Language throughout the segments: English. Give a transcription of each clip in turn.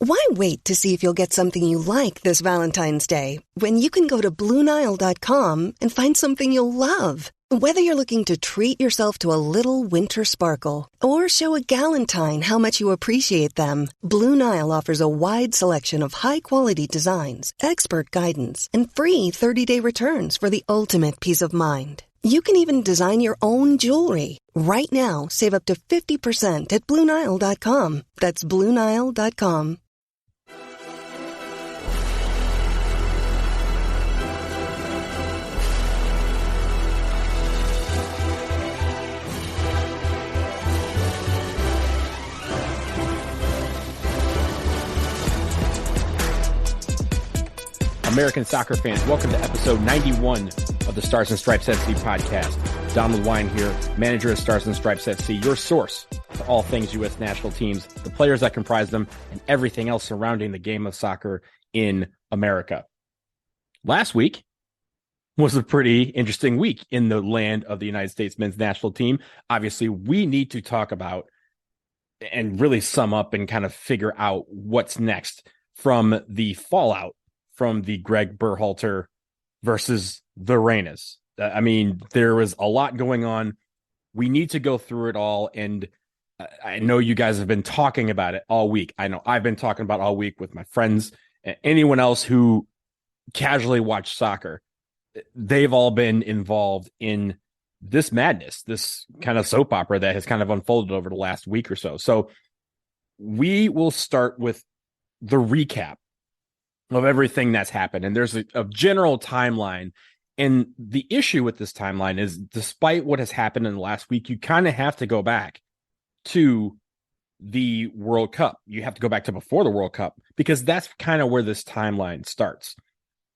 Why wait to see if you'll get something you like this Valentine's Day when you can go to BlueNile.com and find something you'll love? Whether you're looking to treat yourself to a little winter sparkle or show a galentine how much you appreciate them, Blue Nile offers a wide selection of high-quality designs, expert guidance, and free 30-day returns for the ultimate peace of mind. You can even design your own jewelry. Right now, save up to 50% at BlueNile.com. That's BlueNile.com. American soccer fans, welcome to episode 91 of the Stars and Stripes FC podcast. Donald Wine here, manager of Stars and Stripes FC, your source for all things U.S. national teams, the players that comprise them, and everything else surrounding the game of soccer in America. Last week was a pretty interesting week in the land of the United States men's national team. Obviously, we need to talk about and really sum up and kind of figure out what's next from the fallout from the Gregg Berhalter versus the Reynas. I mean, there was a lot going on. We need to go through it all. And I know you guys have been talking about it all week. I know I've been talking about it all week with my friends, anyone else who casually watch soccer. They've all been involved in this madness, this kind of soap opera that has kind of unfolded over the last week or so. So we will start with the recap of everything that's happened. And there's a general timeline. And the issue with this timeline is, despite what has happened in the last week, you kind of have to go back to the World Cup. You have to go back to before the World Cup, because that's kind of where this timeline starts.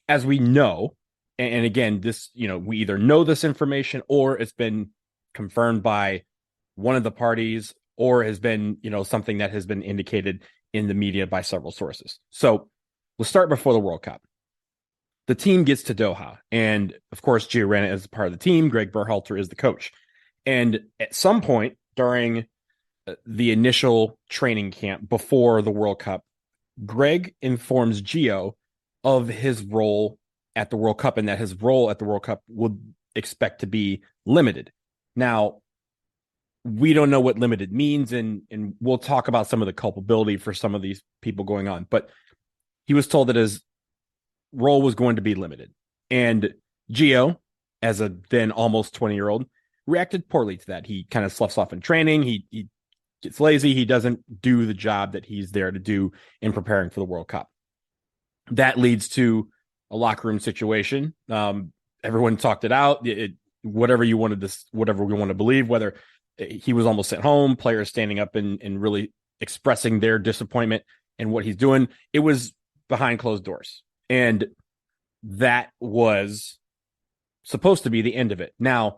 As we know, and again, this, we either know this information or it's been confirmed by one of the parties, or has been, something that has been indicated in the media by several sources. So we'll start before the World Cup. The team gets to Doha, and of course, Gio Reyna is part of the team. Gregg Berhalter is the coach. And at some point during the initial training camp before the World Cup, Gregg informs Gio of his role at the World Cup, and that his role at the World Cup would expect to be limited. Now, we don't know what limited means, and we'll talk about some of the culpability for some of these people going on, but he was told that his role was going to be limited. And Gio, as a then almost 20-year-old, reacted poorly to that. He kind of sloughs off in training. He gets lazy. He doesn't do the job that he's there to do in preparing for the World Cup. That leads to a locker room situation. Everyone talked it out. Whatever we want to believe, whether he was almost sent home, players standing up and really expressing their disappointment in what he's doing. It was behind closed doors. And that was supposed to be the end of it. Now,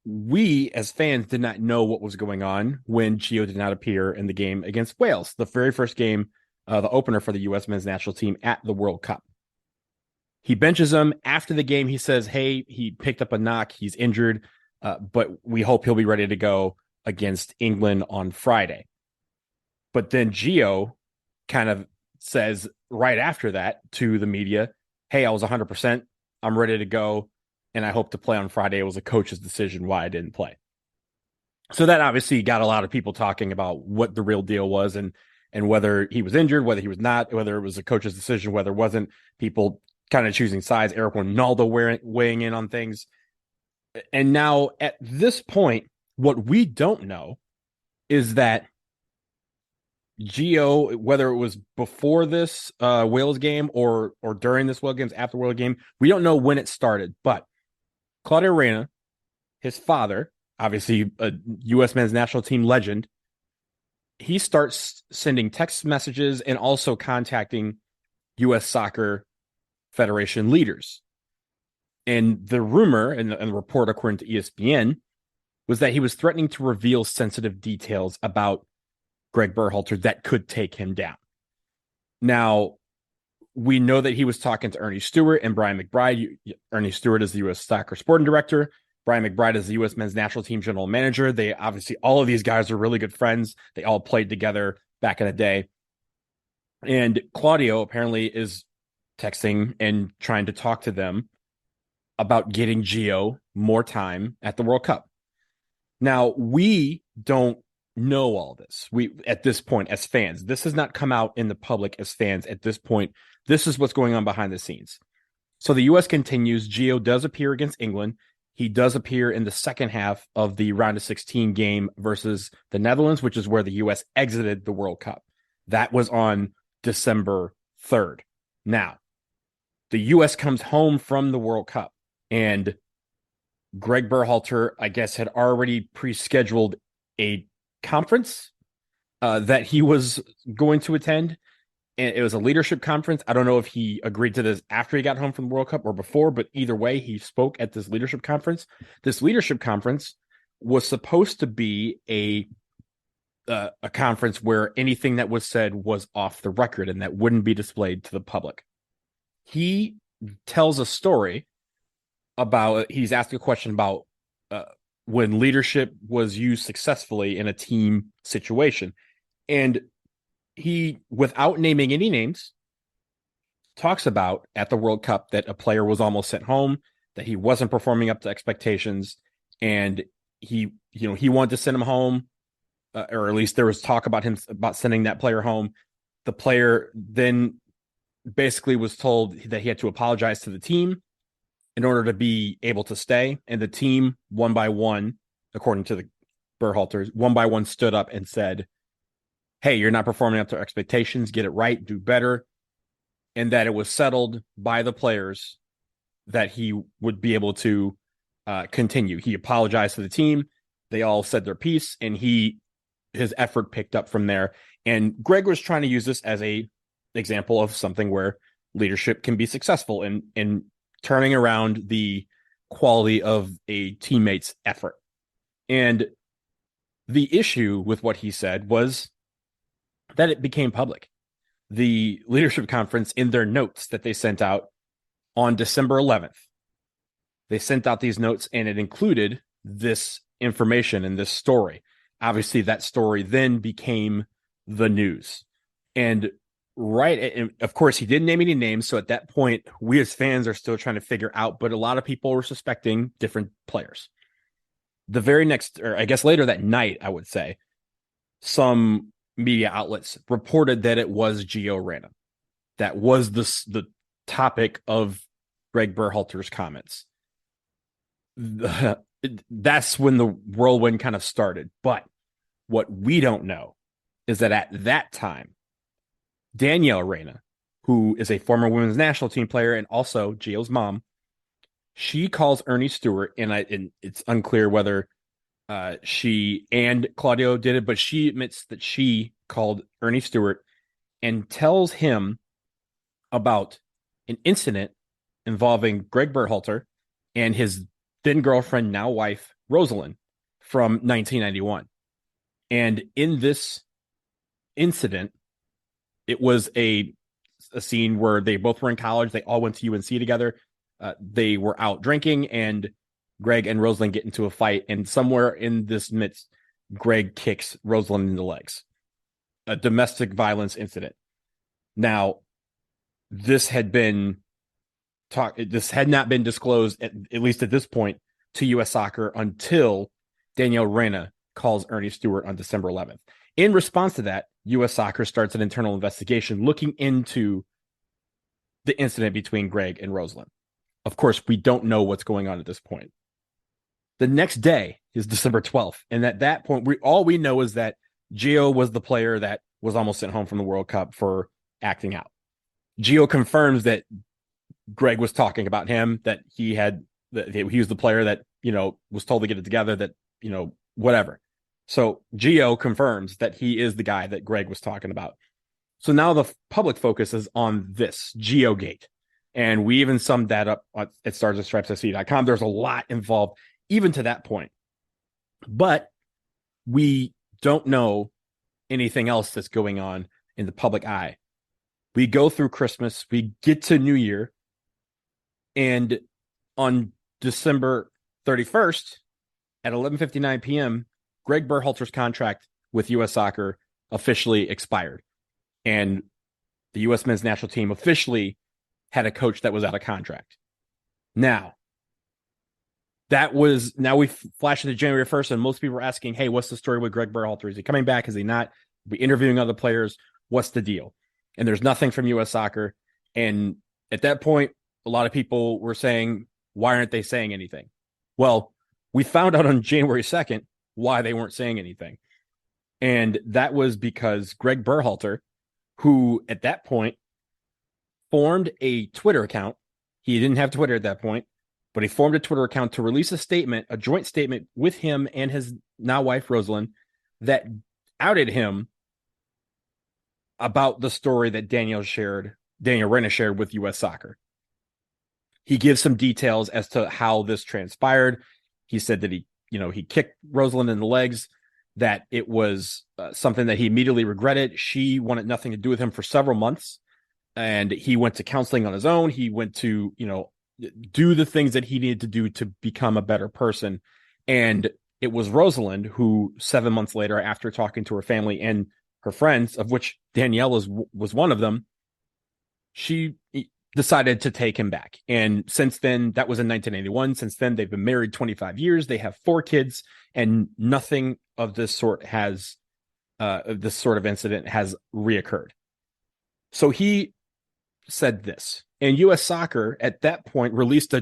we as fans did not know what was going on when Gio did not appear in the game against Wales, the very first game, the opener for the U.S. men's national team at the World Cup. He benches him. After the game, he says, hey, he picked up a knock. He's injured, but we hope he'll be ready to go against England on Friday. But then Gio kind of says right after that to the media, hey, I was 100%. I'm ready to go, and I hope to play on Friday. It was a coach's decision why I didn't play. So that obviously got a lot of people talking about what the real deal was, and whether he was injured, whether he was not, whether it was a coach's decision, whether it wasn't, people kind of choosing sides, Eric Ronaldo weighing in on things. And now at this point, what we don't know is that Gio, whether it was before this Wales game or during this Wales games, after Wales game, we don't know when it started. But Claudio Reyna, his father, obviously a U.S. men's national team legend, he starts sending text messages and also contacting U.S. Soccer Federation leaders. And the rumor and the report, according to ESPN, was that he was threatening to reveal sensitive details about Gregg Berhalter that could take him down. Now, we know that he was talking to Ernie Stewart and Brian McBride. Ernie Stewart is the U.S. Soccer Sporting Director. Brian McBride is the U.S. men's national team general manager. They obviously, all of these guys are really good friends. They all played together back in the day. And Claudio apparently is texting and trying to talk to them about getting Gio more time at the World Cup. Now, we don't know all this. We, at this point, as fans, this has not come out in the public as fans at this point. This is what's going on behind the scenes. So the U.S. continues. Gio does appear against England. He does appear in the second half of the round of 16 game versus the Netherlands, which is where the U.S. exited the World Cup. That was on December 3rd. Now, the U.S. comes home from the World Cup, and Gregg Berhalter, I guess, had already pre-scheduled a conference that he was going to attend. And it was a leadership conference. I don't know if he agreed to this after he got home from the World Cup or before, but either way, he spoke at this leadership conference. This leadership conference was supposed to be a conference where anything that was said was off the record and that wouldn't be displayed to the public. He tells a story about, he's asked a question about when leadership was used successfully in a team situation. And he, without naming any names, talks about at the World Cup that a player was almost sent home, that he wasn't performing up to expectations, and he wanted to send him home, or at least there was talk about sending that player home. The player then basically was told that he had to apologize to the team in order to be able to stay, and the team, one by one, according to the Berhalters, one by one stood up and said, hey, you're not performing up to expectations, get it right, do better. And that it was settled by the players that he would be able to continue. He apologized to the team. They all said their piece, and his effort picked up from there. And Gregg was trying to use this as a example of something where leadership can be successful in turning around the quality of a teammate's effort. And the issue with what he said was that it became public. The leadership conference, in their notes that they sent out on December 11th, they sent out these notes, and it included this information and this story. Obviously, that story then became the news. And of course, he didn't name any names. So at that point, we as fans are still trying to figure out, but a lot of people were suspecting different players. The very next, or I guess later that night, I would say, some media outlets reported that it was Gio Reyna. That was the topic of Gregg Berhalter's comments. That's when the whirlwind kind of started. But what we don't know is that at that time, Danielle Reyna, who is a former women's national team player and also Gio's mom, she calls Ernie Stewart, and it's unclear whether she and Claudio did it, but she admits that she called Ernie Stewart and tells him about an incident involving Gregg Berhalter and his then girlfriend, now wife, Rosalind, from 1991. And in this incident, it was a scene where they both were in college. They all went to UNC together. They were out drinking, and Gregg and Rosalind get into a fight. And somewhere in this midst, Gregg kicks Rosalind in the legs. A domestic violence incident. Now, this had not been disclosed, at least at this point, to U.S. Soccer until Danielle Reyna calls Ernie Stewart on December 11th. In response to that, U.S. Soccer starts an internal investigation looking into the incident between Gregg and Rosalind. Of course, we don't know what's going on at this point. The next day is December 12th, and at that point, all we know is that Gio was the player that was almost sent home from the World Cup for acting out. Gio confirms that Gregg was talking about him, that he was the player that, was told to get it together, that, whatever. So Gio confirms that he is the guy that Gregg was talking about. So now the public focus is on this Gio Gate. And we even summed that up at starsandstripesfc.com. There's a lot involved, even to that point. But we don't know anything else that's going on in the public eye. We go through Christmas, we get to New Year, and on December 31st at 11:59 p.m., Gregg Berhalter's contract with U.S. Soccer officially expired. And the U.S. men's national team officially had a coach that was out of contract. Now we flash into January 1st, and most people are asking, hey, what's the story with Gregg Berhalter? Is he coming back? Is he not? Are we interviewing other players? What's the deal? And there's nothing from U.S. Soccer. And at that point, a lot of people were saying, why aren't they saying anything? Well, we found out on January 2nd why they weren't saying anything. And that was because Gregg Berhalter, who at that point formed a Twitter account. He didn't have Twitter at that point, but he formed a Twitter account to release a joint statement with him and his now wife, Rosalind, that outed him about the story that Danielle Reyna shared with U.S. Soccer. He gives some details as to how this transpired. He said that he kicked Rosalind in the legs, that it was something that he immediately regretted. She wanted nothing to do with him for several months, and he went to counseling on his own. He went to, do the things that he needed to do to become a better person. And it was Rosalind who 7 months later, after talking to her family and her friends, of which Danielle was one of them, she decided to take him back. And since then, that was in 1981. Since then, they've been married 25 years. They have 4 kids, and nothing of this sort this sort of incident has reoccurred. So he said this, and U.S. Soccer at that point released a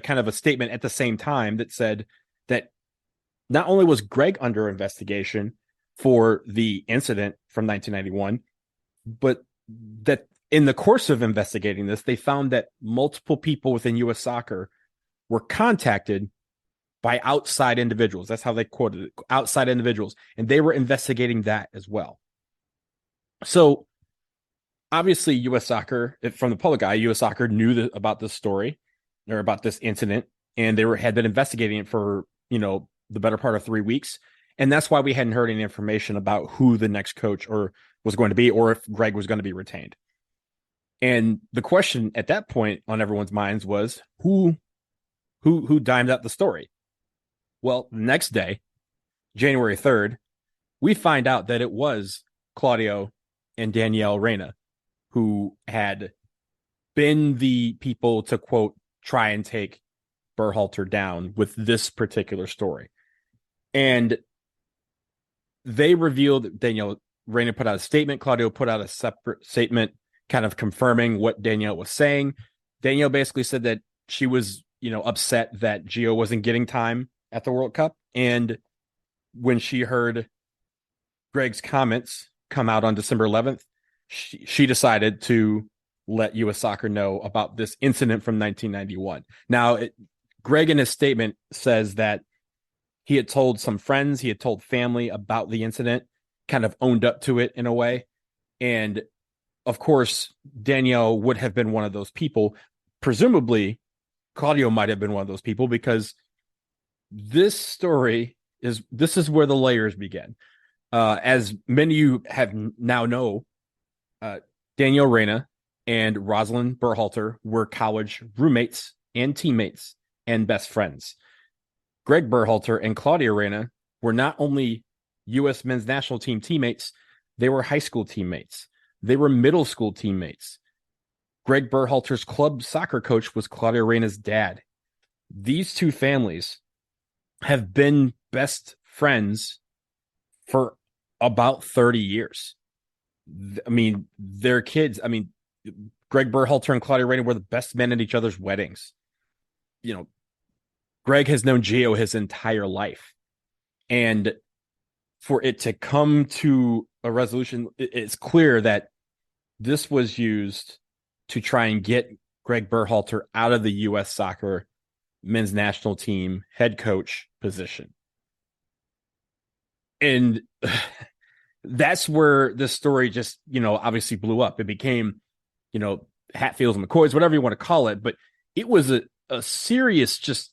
kind of a statement at the same time that said that not only was Gregg under investigation for the incident from 1991, but that in the course of investigating this, they found that multiple people within U.S. Soccer were contacted by outside individuals. That's how they quoted it, outside individuals. And they were investigating that as well. So obviously U.S. Soccer, from the public eye, U.S. Soccer knew about this story or about this incident, and they had been investigating it for, the better part of 3 weeks. And that's why we hadn't heard any information about who the next coach was going to be, or if Gregg was going to be retained. And the question at that point on everyone's minds was who dimed up the story? Well, the next day, January 3rd, we find out that it was Claudio and Danielle Reyna who had been the people to, quote, try and take Berhalter down with this particular story. And they revealed, Danielle Reyna put out a statement, Claudio put out a separate statement kind of confirming what Danielle was saying. Danielle basically said that she was, upset that Gio wasn't getting time at the World Cup. And when she heard Gregg's comments come out on December 11th, she decided to let U.S. Soccer know about this incident from 1991. Now, Gregg in his statement says that he had told some friends, he had told family about the incident, kind of owned up to it in a way. And of course, Danielle would have been one of those people. Presumably, Claudio might have been one of those people, because this story is where the layers begin. As many of you have now know, Danielle Reyna and Rosalind Berhalter were college roommates and teammates and best friends. Gregg Berhalter and Claudio Reyna were not only U.S. men's national team teammates, they were high school teammates. They were middle school teammates. Gregg Berhalter's club soccer coach was Claudio Reyna's dad. These two families have been best friends for about 30 years. I mean, their kids, Gregg Berhalter and Claudio Reyna were the best men at each other's weddings. Gregg has known Gio his entire life. And for it to come to a resolution, it's clear that this was used to try and get Gregg Berhalter out of the U.S. Soccer men's national team head coach position. And that's where this story just, obviously blew up. It became, Hatfields and McCoys, whatever you want to call it. But it was a serious, just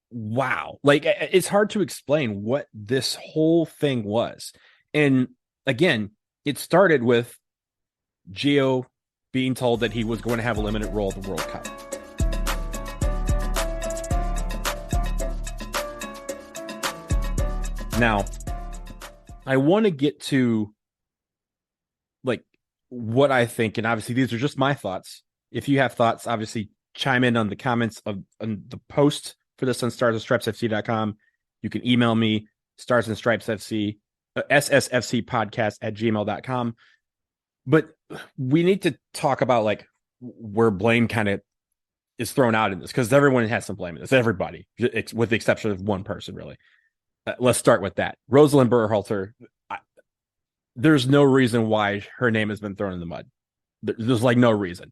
wow. Like, it's hard to explain what this whole thing was. And again, it started with Gio being told that he was going to have a limited role at the World Cup. Now, I want to get to what I think, and obviously these are just my thoughts. If you have thoughts, obviously chime in on the comments on the post for this on starsandstripesfc.com. You can email me, starsandstripesfc, SSFC podcast at gmail.com. But we need to talk about like where blame kind of is thrown out in this, because everyone has some blame in this. Everybody, with the exception of one person, really. Let's start with that. Rosalind Berhalter. There's no reason why her name has been thrown in the mud. There's like no reason.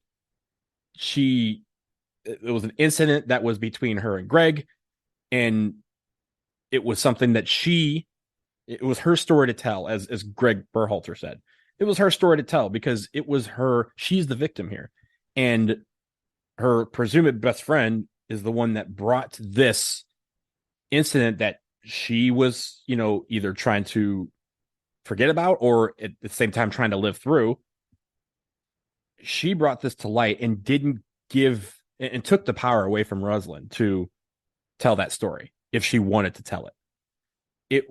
It was an incident that was between her and Gregg, and it was something that it was her story to tell, as Gregg Berhalter said. It was her story to tell because it was she's the victim here. And her presumed best friend is the one that brought this incident that she was, either trying to forget about or at the same time trying to live through. She brought this to light and didn't and took the power away from Rosalind to tell that story if she wanted to tell it.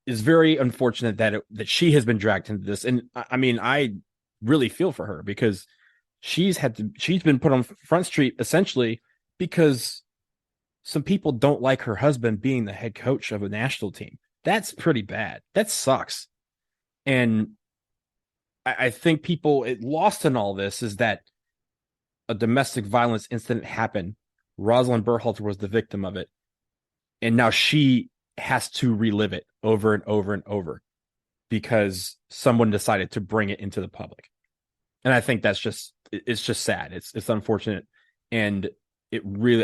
Is very unfortunate that she has been dragged into this. And I mean, I really feel for her because she's been put on Front Street essentially because some people don't like her husband being the head coach of a national team. That's pretty bad. That sucks. And I think lost in all this is that a domestic violence incident happened. Rosalind Berhalter was the victim of it. And now she has to relive it over and over and over because someone decided to bring it into the public. And I think it's just sad. It's unfortunate. And I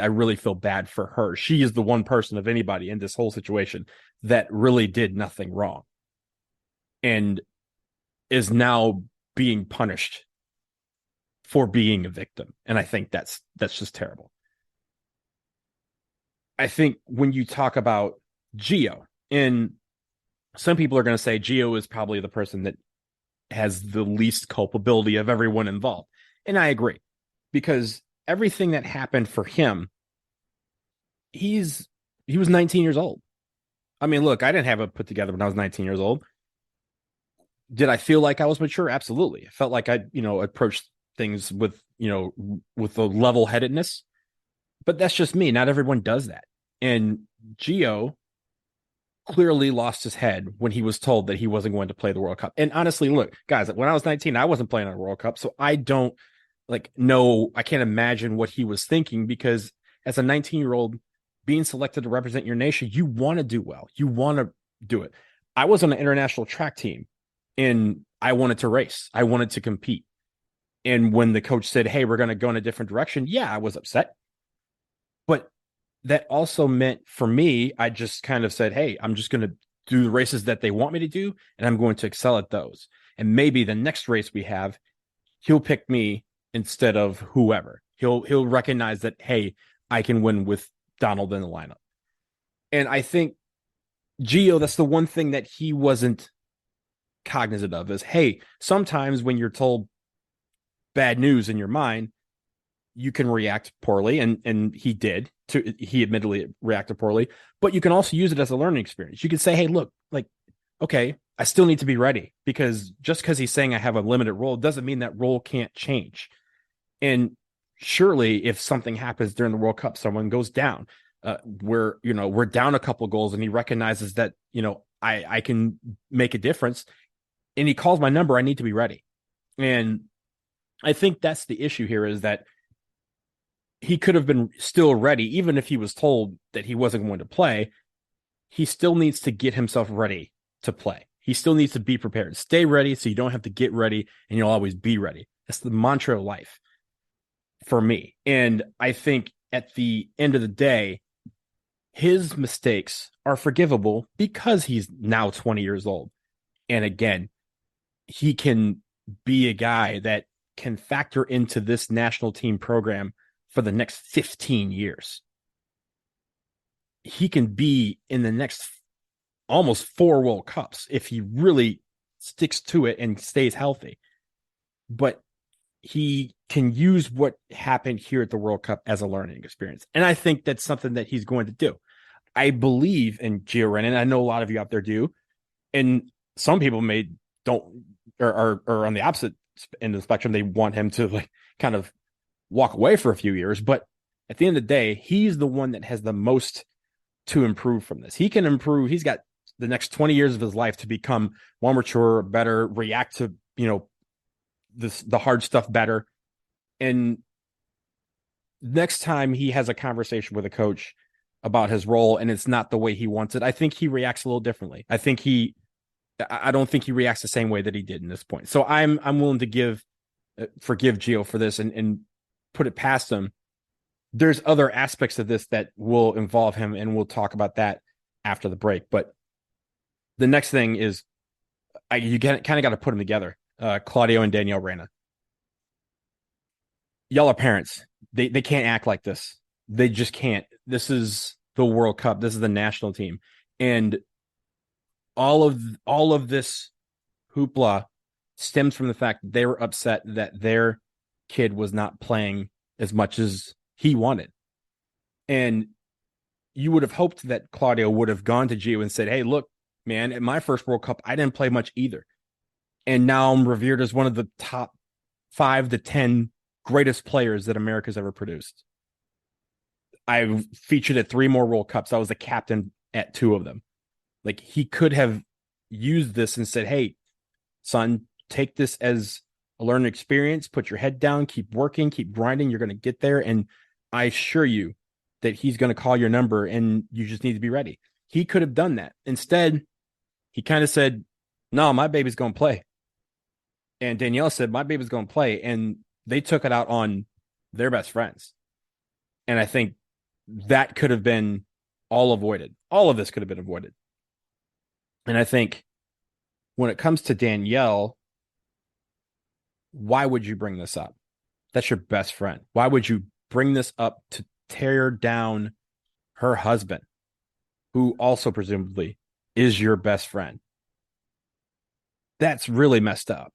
really feel bad for her. She is the one person of anybody in this whole situation that really did nothing wrong and is now being punished for being a victim. And I think that's just terrible. I think when you talk about Gio, and some people are going to say Gio is probably the person that has the least culpability of everyone involved. And I agree, because everything that happened for him, he was 19 years old. I mean, look, I didn't have it put together when I was 19 years old. Did I feel like I was mature? Absolutely. I felt like I, approached things with a level-headedness. But that's just me. Not everyone does that. And Gio clearly lost his head when he was told that he wasn't going to play the World Cup. And honestly, look, guys, when I was 19, I wasn't playing on a World Cup. So I don't I can't imagine what he was thinking, because as a 19-year-old being selected to represent your nation, you want to do well. You want to do it. I was on an international track team and I wanted to race. I wanted to compete. And when the coach said, hey, we're going to go in a different direction, yeah, I was upset. But that also meant for me, I just kind of said, hey, I'm just going to do the races that they want me to do, and I'm going to excel at those. And maybe the next race we have, he'll pick me instead of whoever. He'll recognize that, hey, I can win with Donald in the lineup. And I think Gio, that's the one thing that he wasn't cognizant of is, hey, sometimes when you're told bad news in your mind, you can react poorly, and he did. He admittedly reacted poorly, but you can also use it as a learning experience. You can say, hey, look, okay, I still need to be ready, because just because he's saying I have a limited role doesn't mean that role can't change. And surely if something happens during the World Cup, someone goes down, we're down a couple goals, and he recognizes that, I can make a difference, and he calls my number, I need to be ready. And I think that's the issue here, is that he could have been still ready, even if he was told that he wasn't going to play. He still needs to get himself ready to play. He still needs to be prepared. Stay ready so you don't have to get ready, and you'll always be ready. That's the mantra of life for me. And I think at the end of the day, his mistakes are forgivable because he's now 20 years old. And again, he can be a guy that can factor into this national team program for the next 15 years. He can be in the next almost 4 World Cups if he really sticks to it and stays healthy. But he can use what happened here at the World Cup as a learning experience. And I think that's something that he's going to do. I believe in Gio Reyna, and I know a lot of you out there do. And some people don't or on the opposite end of the spectrum, they want him to like kind of walk away for a few years. But at the end of the day, he's the one that has the most to improve from this. He can improve. He's got the next 20 years of his life to become more mature, better, react to, the hard stuff better. And next time he has a conversation with a coach about his role and it's not the way he wants it, I think he reacts a little differently. I don't think he reacts the same way that he did in this point. So I'm willing to forgive Gio for this and put it past him. There's other aspects of this that will involve him, and we'll talk about that after the break. But the next thing is you kind of got to put them together. Claudio and Danielle Reyna. Y'all are parents. They can't act like this. They just can't. This is the World Cup. This is the national team. And all of this hoopla stems from the fact that they were upset that their kid was not playing as much as he wanted. And you would have hoped that Claudio would have gone to Gio and said, hey, look, man, at my first World Cup, I didn't play much either. And now I'm revered as one of the top 5 to 10 greatest players that America's ever produced. I featured at 3 more World Cups. I was the captain at 2 of them. Like, he could have used this and said, hey, son, take this as a learning experience, put your head down, keep working, keep grinding. You're going to get there. And I assure you that he's going to call your number and you just need to be ready. He could have done that. Instead, he kind of said, no, my baby's going to play. And Danielle said, my baby's going to play. And they took it out on their best friends. And I think that could have been all avoided. All of this could have been avoided. And I think when it comes to Danielle, why would you bring this up? That's your best friend. Why would you bring this up to tear down her husband, who also presumably is your best friend? That's really messed up.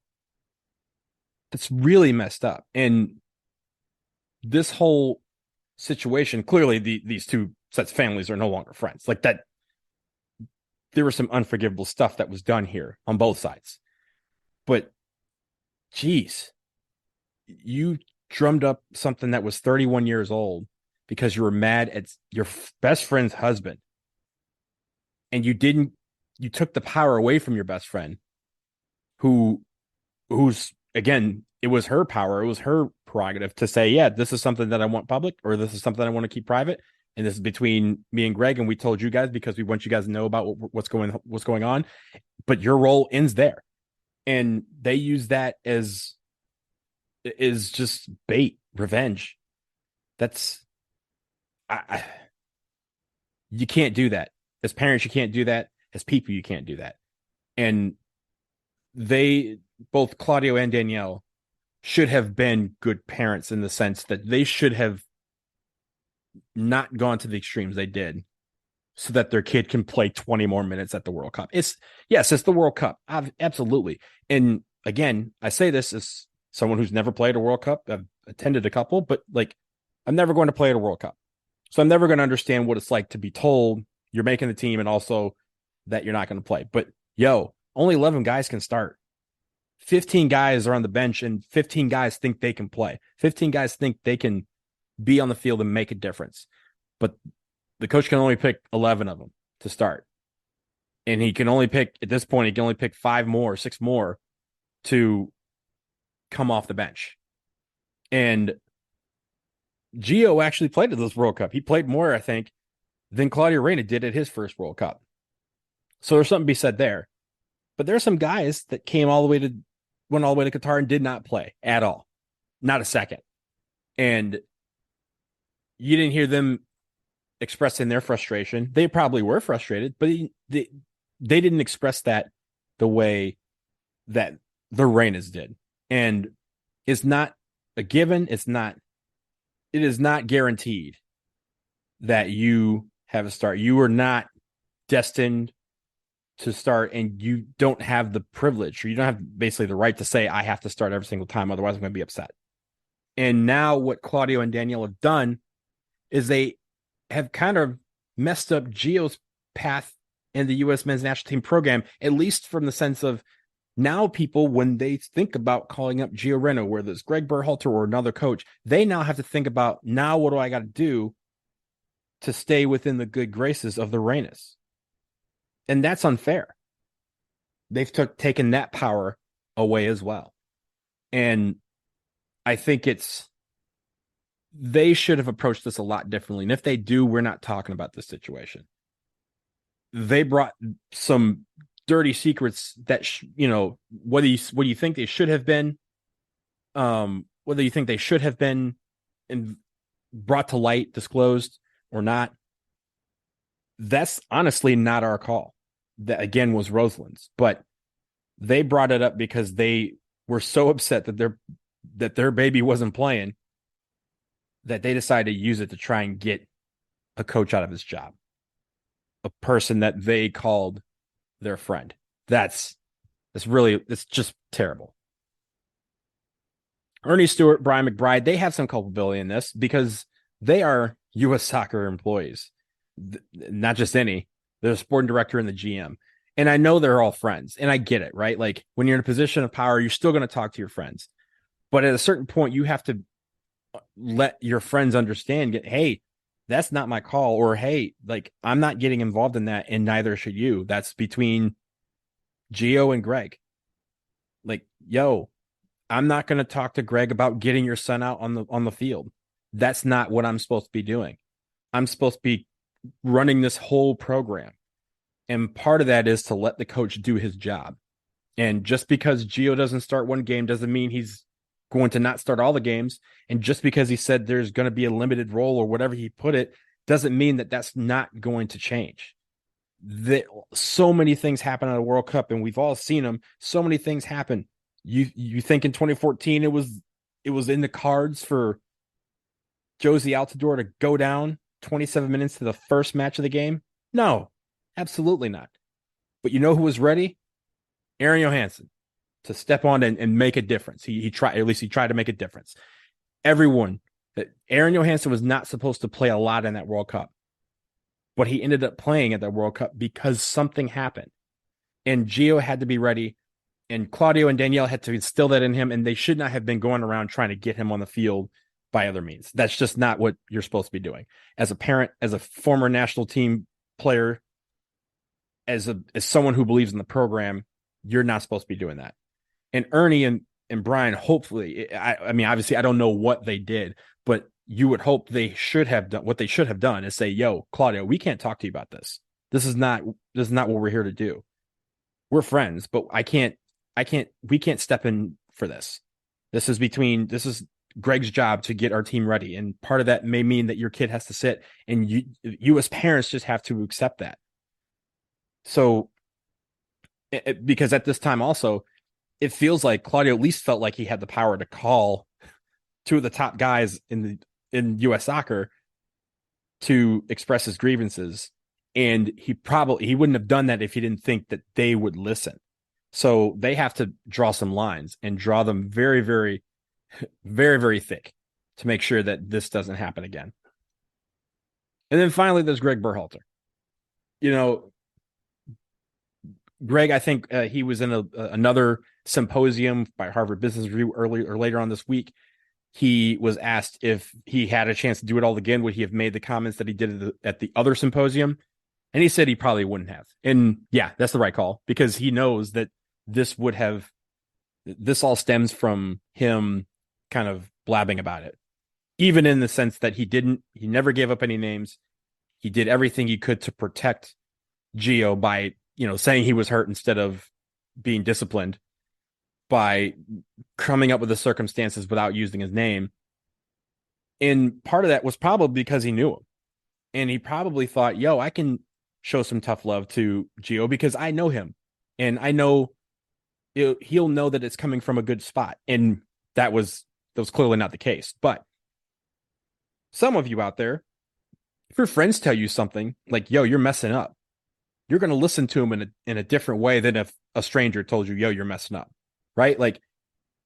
That's really messed up. And this whole situation, clearly these 2 sets of families are no longer friends. Like that, there was some unforgivable stuff that was done here on both sides. But geez, you drummed up something that was 31 years old because you were mad at your best friend's husband. And you took the power away from your best friend, who's, again, it was her power. It was her prerogative to say, yeah, this is something that I want public, or this is something I want to keep private. And this is between me and Greg. And we told you guys because we want you guys to know about what's going on. But your role ends there. And they use that as just bait, revenge. That's, you can't do that. As parents, you can't do that. As people, you can't do that. And both Claudio and Danielle should have been good parents in the sense that they should have not gone to the extremes they did so that their kid can play 20 more minutes at the World Cup. It's the World Cup. Absolutely. And again, I say this as someone who's never played a World Cup. I've attended a couple, but like, I'm never going to play at a World Cup. So I'm never going to understand what it's like to be told you're making the team and also that you're not going to play. But only 11 guys can start. 15 guys are on the bench and 15 guys think they can play. 15 guys think they can be on the field and make a difference. But the coach can only pick 11 of them to start. And he can only pick, at this point, 5 more, 6 more to come off the bench. And Gio actually played at this World Cup. He played more, I think, than Claudio Reyna did at his first World Cup. So there's something to be said there. But there are some guys that went all the way to Qatar and did not play at all. Not a second. And you didn't hear them expressing their frustration. They probably were frustrated, but they didn't express that the way that the Reynas did. And it's not a given. It is not guaranteed that you have a start. You are not destined to start, and you don't have the privilege, or you don't have basically the right to say, I have to start every single time, otherwise I'm going to be upset. And now what Claudio and Danielle have done is they have kind of messed up Gio's path in the U.S. men's national team program, at least from the sense of Now people, when they think about calling up Gio Reyna, whether it's Gregg Berhalter or another coach, they now have to think about, now what do I got to do to stay within the good graces of the Reynas? And that's unfair. They've taken that power away as well. And I think they should have approached this a lot differently. And if they do, we're not talking about this situation. They brought some dirty secrets that, whether you think they should have been, whether you think they should have been brought to light, disclosed or not, that's honestly not our call. That again was Rosalind's, but they brought it up because they were so upset that their baby wasn't playing that they decided to use it to try and get a coach out of his job, a person that they called their friend. It's just terrible. Ernie Stewart, Brian McBride, they have some culpability in this because they are U.S. Soccer employees, not just any. They're the sporting director and the GM. And I know they're all friends, and I get it, right? Like when you're in a position of power, you're still going to talk to your friends. But at a certain point, you have to let your friends understand, hey, that's not my call, or hey, like I'm not getting involved in that, and neither should you. That's between Gio and Gregg. Like, yo, I'm not going to talk to Gregg about getting your son out on the field. That's not what I'm supposed to be doing. I'm supposed to be running this whole program. And part of that is to let the coach do his job. And just because Gio doesn't start one game doesn't mean he's going to not start all the games. And just because he said there's going to be a limited role or whatever he put it, doesn't mean that that's not going to change. So many things happen at a World Cup, and we've all seen them. So many things happen. You think in 2014 it was in the cards for Josie Altidore to go down 27 minutes to the first match of the game? No, absolutely not. But you know who was ready? Aaron Johansson, to step on and make a difference. He tried to make a difference. Aaron Johansson was not supposed to play a lot in that World Cup, but he ended up playing at that World Cup because something happened. And Gio had to be ready, and Claudio and Danielle had to instill that in him, and they should not have been going around trying to get him on the field by other means. That's just not what you're supposed to be doing. As a parent, as a former national team player, as someone who believes in the program, you're not supposed to be doing that. And Ernie and Brian, hopefully, I mean, obviously, I don't know what they did, but you would hope they should have done what they should have done is say, yo, Claudio, we can't talk to you about this. This is not what we're here to do. We're friends, but we can't step in for this. This is Gregg's job to get our team ready. And part of that may mean that your kid has to sit, and you as parents just have to accept that. So, because at this time also, it feels like Claudio at least felt like he had the power to call two of the top guys in U.S. soccer to express his grievances. And he wouldn't have done that if he didn't think that they would listen. So they have to draw some lines and draw them very, very, very, very thick to make sure that this doesn't happen again. And then finally, there's Gregg Berhalter. Gregg, I think he was in another symposium by Harvard Business Review later on this week. He was asked if he had a chance to do it all again, would he have made the comments that he did at the other symposium? And he said he probably wouldn't have. And yeah, that's the right call, because he knows that this all stems from him kind of blabbing about it, even in the sense that he never gave up any names. He did everything he could to protect Gio by, saying he was hurt instead of being disciplined, by coming up with the circumstances without using his name. And part of that was probably because he knew him. And he probably thought, yo, I can show some tough love to Gio because I know him. And I know he'll know that it's coming from a good spot. And that was clearly not the case. But some of you out there, if your friends tell you something like, yo, you're messing up, you're going to listen to him in a different way than if a stranger told you, yo, you're messing up. Right? Like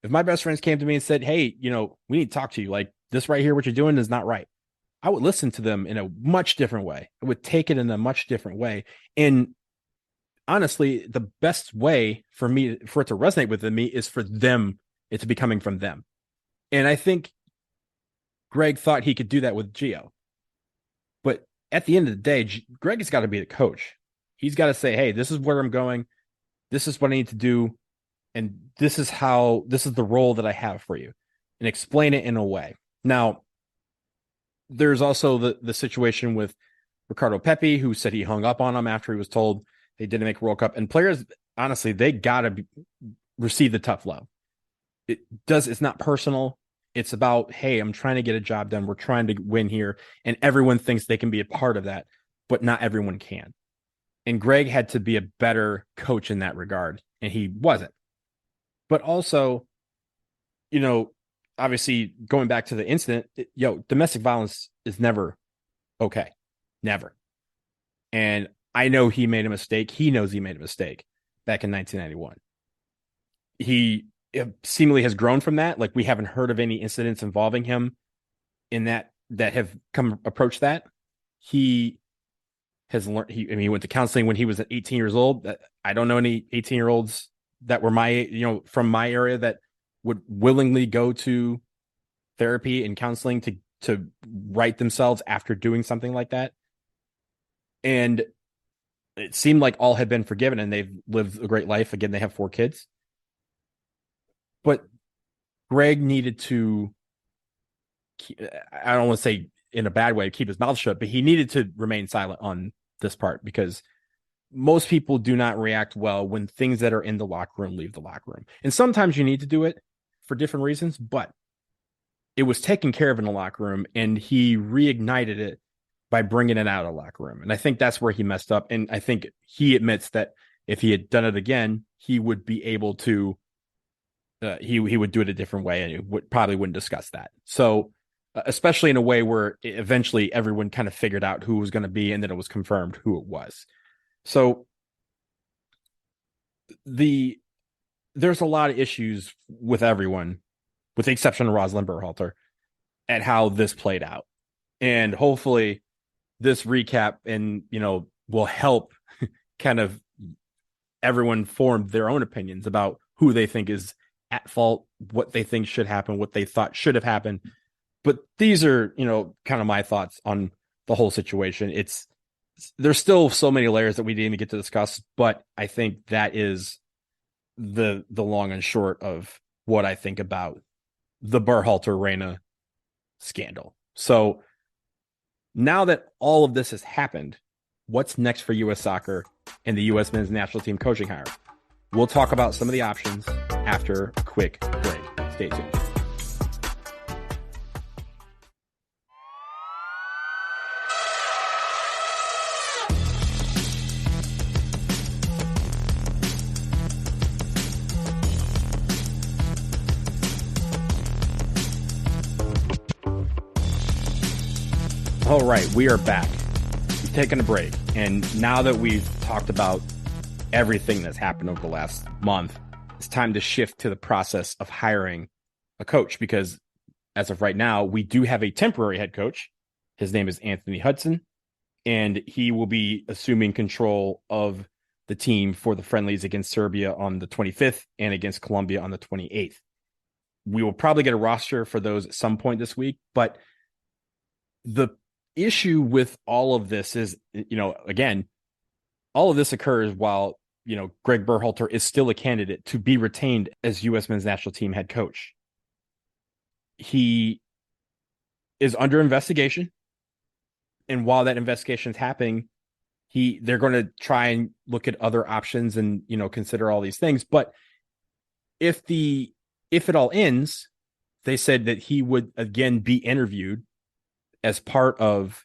if my best friends came to me and said, hey, we need to talk to you. Like this right here, what you're doing is not right. I would listen to them in a much different way. I would take it in a much different way. And honestly, the best way for it to resonate with me is for them, it to be coming from them. And I think Gregg thought he could do that with Gio. But at the end of the day, Gregg has got to be the coach. He's got to say, hey, this is where I'm going. This is what I need to do. And this is the role that I have for you, and explain it in a way. Now, there's also the situation with Ricardo Pepi, who said he hung up on him after he was told they didn't make World Cup. And players, honestly, they got to receive the tough love. It's not personal. It's about, hey, I'm trying to get a job done. We're trying to win here. And everyone thinks they can be a part of that, but not everyone can. And Gregg had to be a better coach in that regard, and he wasn't. But also, obviously going back to the incident, domestic violence is never okay. Never. And I know he made a mistake. He knows he made a mistake back in 1991. He seemingly has grown from that. Like, we haven't heard of any incidents involving him in that have approached that. He has learned. He went to counseling when he was 18 years old. I don't know any 18-year-olds that were from my area that would willingly go to therapy and counseling to right themselves after doing something like that. And it seemed like all had been forgiven and they've lived a great life. Again, they have 4 kids. But Gregg needed to, I don't want to say in a bad way, keep his mouth shut, but he needed to remain silent on this part, because most people do not react well when things that are in the locker room leave the locker room. And sometimes you need to do it for different reasons, but it was taken care of in the locker room, and he reignited it by bringing it out of the locker room. And I think that's where he messed up. And I think he admits that if he had done it again, he would be able to, he would do it a different way, and he probably wouldn't discuss that. So, especially in a way where eventually everyone kind of figured out who it was going to be, and then it was confirmed who it was. So there's a lot of issues with everyone, with the exception of Rosalind Berhalter, at how this played out. And hopefully this recap will help kind of everyone form their own opinions about who they think is at fault, what they think should happen, what they thought should have happened. But these are, kind of my thoughts on the whole situation. There's still so many layers that we didn't even get to discuss, but I think that is the long and short of what I think about the Berhalter-Reyna scandal. So now that all of this has happened, what's next for U.S. soccer and the U.S. men's national team coaching hire? We'll talk about some of the options after a quick break. Stay tuned. All right, we are back. We've taken a break. And now that we've talked about everything that's happened over the last month, it's time to shift to the process of hiring a coach, because as of right now, we do have a temporary head coach. His name is Anthony Hudson, and he will be assuming control of the team for the friendlies against Serbia on the 25th and against Colombia on the 28th. We will probably get a roster for those at some point this week, but the issue with all of this is, again, all of this occurs while, Gregg Berhalter is still a candidate to be retained as U.S. men's national team head coach. He is under investigation. And while that investigation is happening, they're going to try and look at other options and, consider all these things. But if it all ends, they said that he would again be interviewed as part of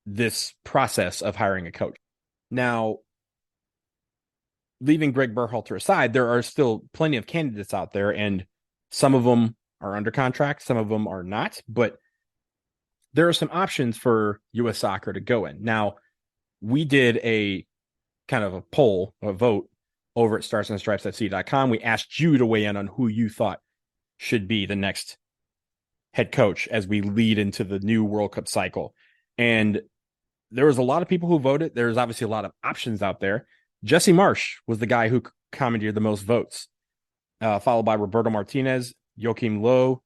this process of hiring a coach. Now, leaving Gregg Berhalter aside, there are still plenty of candidates out there, and some of them are under contract, some of them are not, but there are some options for U.S. soccer to go in. Now, we did a kind of a poll, a vote over at starsandstripesfc.com. We asked you to weigh in on who you thought should be the next head coach as we lead into the new World Cup cycle. And there was a lot of people who voted. There's obviously a lot of options out there. Jesse Marsch was the guy who commandeered the most votes, followed by Roberto Martinez, Joachim Low,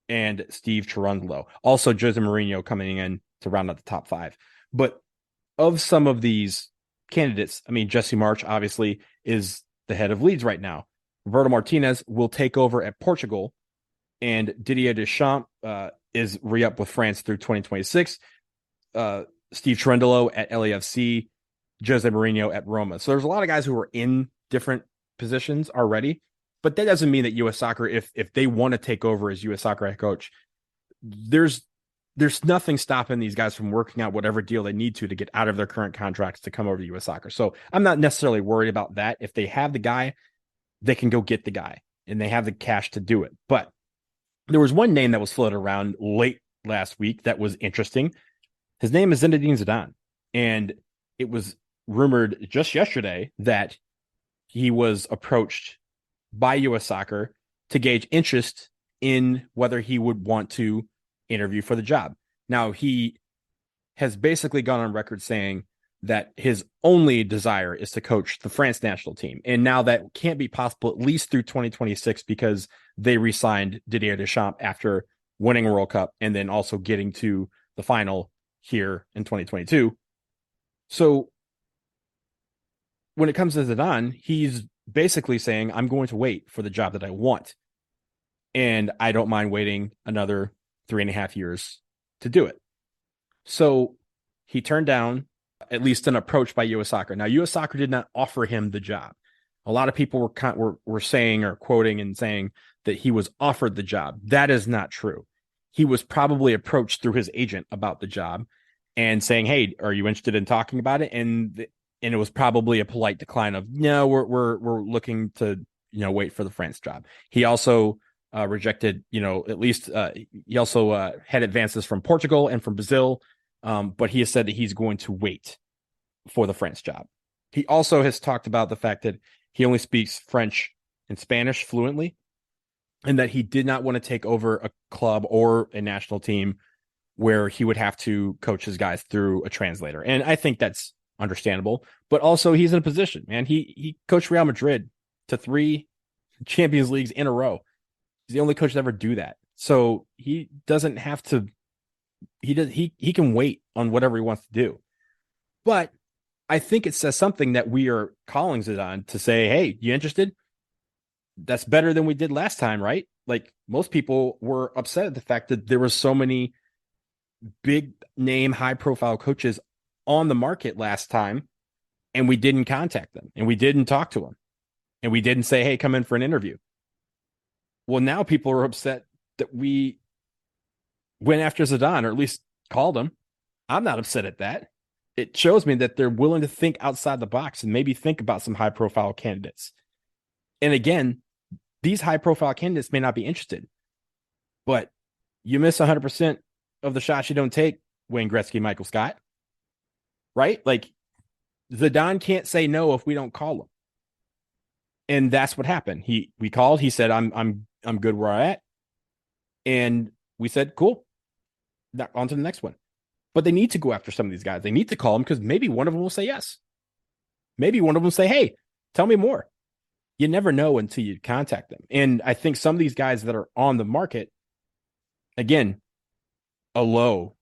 and Steve Cherundolo. Also, Jose Mourinho coming in to round out the top 5. But of some of these candidates, I mean, Jesse Marsch obviously is the head of Leeds right now. Roberto Martinez will take over at Portugal, and Didier Deschamps is re-up with France through 2026. Steve Cherundolo at LAFC, Jose Mourinho at Roma. So there's a lot of guys who are in different positions already, but that doesn't mean that U.S. Soccer, if they want to take over as U.S. Soccer head coach, there's nothing stopping these guys from working out whatever deal they need to get out of their current contracts to come over to U.S. Soccer. So I'm not necessarily worried about that. If they have the guy, they can go get the guy, and they have the cash to do it. But there was one name that was floated around late last week that was interesting. His name is Zinedine Zidane, and it was rumored just yesterday that he was approached by U.S. Soccer to gauge interest in whether he would want to interview for the job. Now, he has basically gone on record saying that his only desire is to coach the France national team. And now that can't be possible, at least through 2026, because they re-signed Didier Deschamps after winning a World Cup and then also getting to the final here in 2022. So when it comes to Zidane, he's basically saying, I'm going to wait for the job that I want. And I don't mind waiting another 3.5 years to do it. So he turned down at least an approach by U.S. Soccer. Now, U.S. Soccer did not offer him the job. A lot of people were saying or quoting and saying that he was offered the job. That is not true. He was probably approached through his agent about the job and saying, hey, are you interested in talking about it? And it was probably a polite decline of, no, we're looking to, wait for the France job. He also rejected, at least he also had advances from Portugal and from Brazil. But he has said that he's going to wait for the France job. He also has talked about the fact that he only speaks French and Spanish fluently, and that he did not want to take over a club or a national team where he would have to coach his guys through a translator. And I think that's understandable, but also he's in a position, man. He coached Real Madrid to 3 Champions Leagues in a row. He's the only coach to ever do that. So he doesn't have to, he can wait on whatever he wants to do. But I think it says something that we are calling Zidane to say, hey, you interested? That's better than we did last time, right? Like, most people were upset at the fact that there was so many big name, high profile coaches on the market last time, and we didn't contact them, and we didn't talk to them, and we didn't say, hey, come in for an interview. Well, now people are upset that we went after Zidane, or at least called him. I'm not upset at that. It shows me that they're willing to think outside the box and maybe think about some high profile candidates. And again, these high profile candidates may not be interested, but you miss 100% of the shots you don't take, Wayne Gretzky, Michael Scott, right? Like, Zidane can't say no if we don't call him. And that's what happened. We called, he said, I'm good where I'm at. And we said, cool, on to the next one. But they need to go after some of these guys. They need to call them, because maybe one of them will say yes. Maybe one of them will say, hey, tell me more. You never know until you contact them. And I think some of these guys that are on the market, again, Mourinho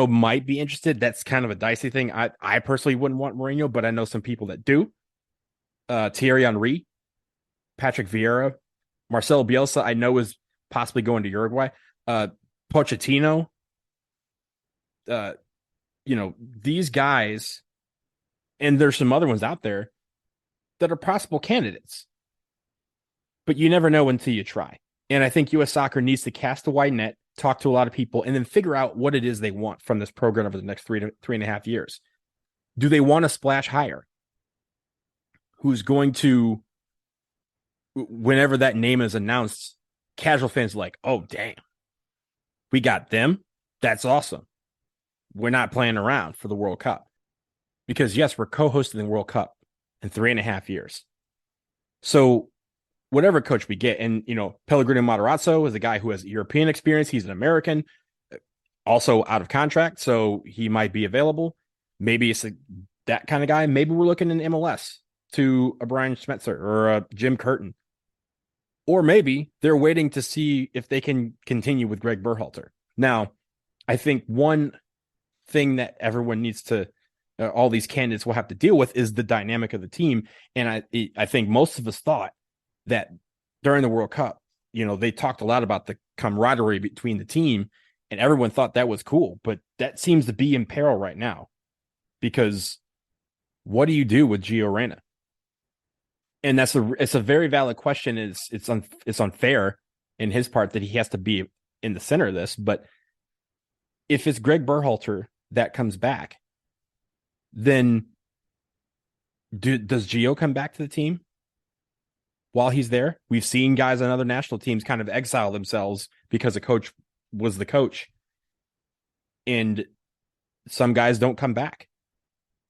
might be interested. That's kind of a dicey thing. I personally wouldn't want Mourinho, but I know some people that do. Thierry Henry, Patrick Vieira, Marcelo Bielsa, I know is possibly going to Uruguay. Pochettino, these guys, and there's some other ones out there that are possible candidates, but you never know until you try. And I think U.S. Soccer needs to cast a wide net, talk to a lot of people, and then figure out what it is they want from this program over the next 3.5 years. Do they want to splash higher? Who's going to, whenever that name is announced, casual fans are like, oh, damn, we got them. That's awesome. We're not playing around for the World Cup. Because, yes, we're co-hosting the World Cup in 3.5 years. So whatever coach we get, and, Pellegrino Matarazzo is a guy who has European experience. He's an American, also out of contract, so he might be available. Maybe that kind of guy. Maybe we're looking in MLS to a Brian Schmetzer or a Jim Curtin. Or maybe they're waiting to see if they can continue with Gregg Berhalter. Now, I think one thing that everyone needs to, all these candidates will have to deal with is the dynamic of the team. And I think most of us thought that during the World Cup, they talked a lot about the camaraderie between the team, and everyone thought that was cool. But that seems to be in peril right now, because what do you do with Gio Reyna? And it's a very valid question. It's unfair in his part that he has to be in the center of this. But if it's Gregg Berhalter that comes back, then does Gio come back to the team while he's there? We've seen guys on other national teams kind of exile themselves because a coach was the coach, and some guys don't come back.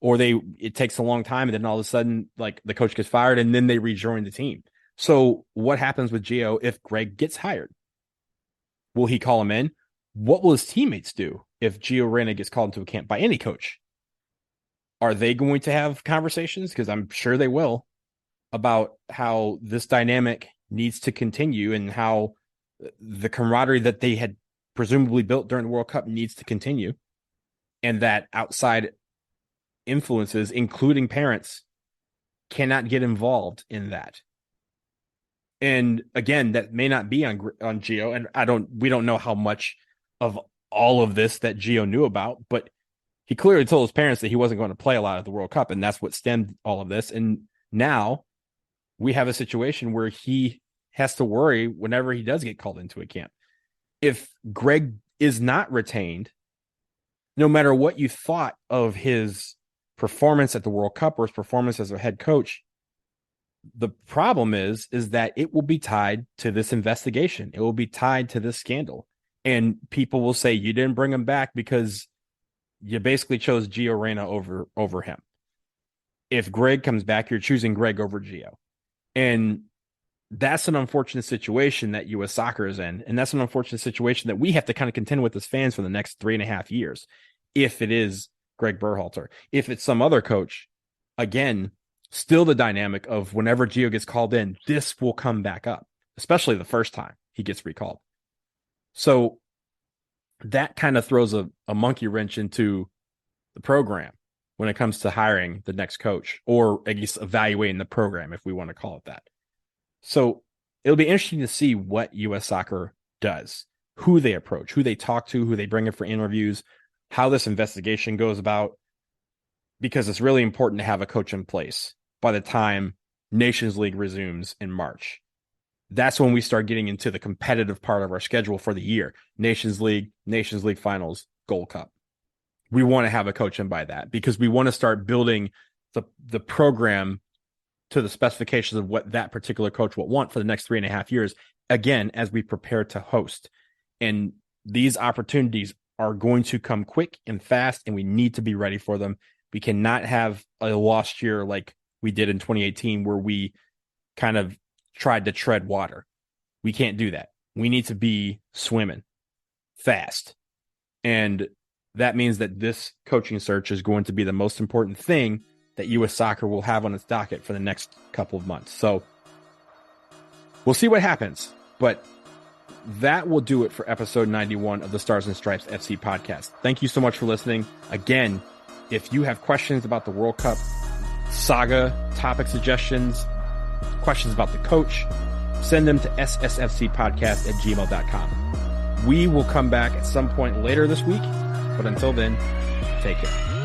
Or it takes a long time, and then all of a sudden, like, the coach gets fired, and then they rejoin the team. So what happens with Gio if Gregg gets hired? Will he call him in? What will his teammates do if Gio Reyna gets called into a camp by any coach? Are they going to have conversations? Because I'm sure they will, about how this dynamic needs to continue and how the camaraderie that they had presumably built during the World Cup needs to continue, and that outside influences, including parents, cannot get involved in that. And again, that may not be on Gio, and we don't know how much of all of this that Gio knew about, but he clearly told his parents that he wasn't going to play a lot of the World Cup, and that's what stemmed all of this. And now we have a situation where he has to worry whenever he does get called into a camp. If Gregg is not retained, no matter what you thought of his performance at the World Cup or his performance as a head coach, the problem is that it will be tied to this investigation. It will be tied to this scandal. And people will say, you didn't bring him back because you basically chose Gio Reyna over him. If Gregg comes back, you're choosing Gregg over Gio. And that's an unfortunate situation that U.S. Soccer is in. And that's an unfortunate situation that we have to kind of contend with as fans for the next 3.5 years. If it is Gregg Berhalter, if it's some other coach, again, still the dynamic of whenever Gio gets called in, this will come back up, especially the first time he gets recalled. So that kind of throws a monkey wrench into the program when it comes to hiring the next coach, or I guess evaluating the program, if we want to call it that. So it'll be interesting to see what U.S. Soccer does, who they approach, who they talk to, who they bring in for interviews, how this investigation goes about, because it's really important to have a coach in place by the time Nations League resumes in March. That's when we start getting into the competitive part of our schedule for the year. Nations League finals, Gold Cup. We want to have a coach in by that, because we want to start building the program to the specifications of what that particular coach will want for the next 3.5 years, again, as we prepare to host. And these opportunities are going to come quick and fast, and we need to be ready for them. We cannot have a lost year like we did in 2018, where we kind of tried to tread water. We can't do that. We need to be swimming fast. And that means that this coaching search is going to be the most important thing that U.S. Soccer will have on its docket for the next couple of months. So we'll see what happens, but that will do it for episode 91 of the Stars and Stripes FC podcast. Thank you so much for listening. Again, if you have questions about the World Cup saga, topic suggestions, questions about the coach, send them to ssfcpodcast@gmail.com. We will come back at some point later this week, but until then, take care.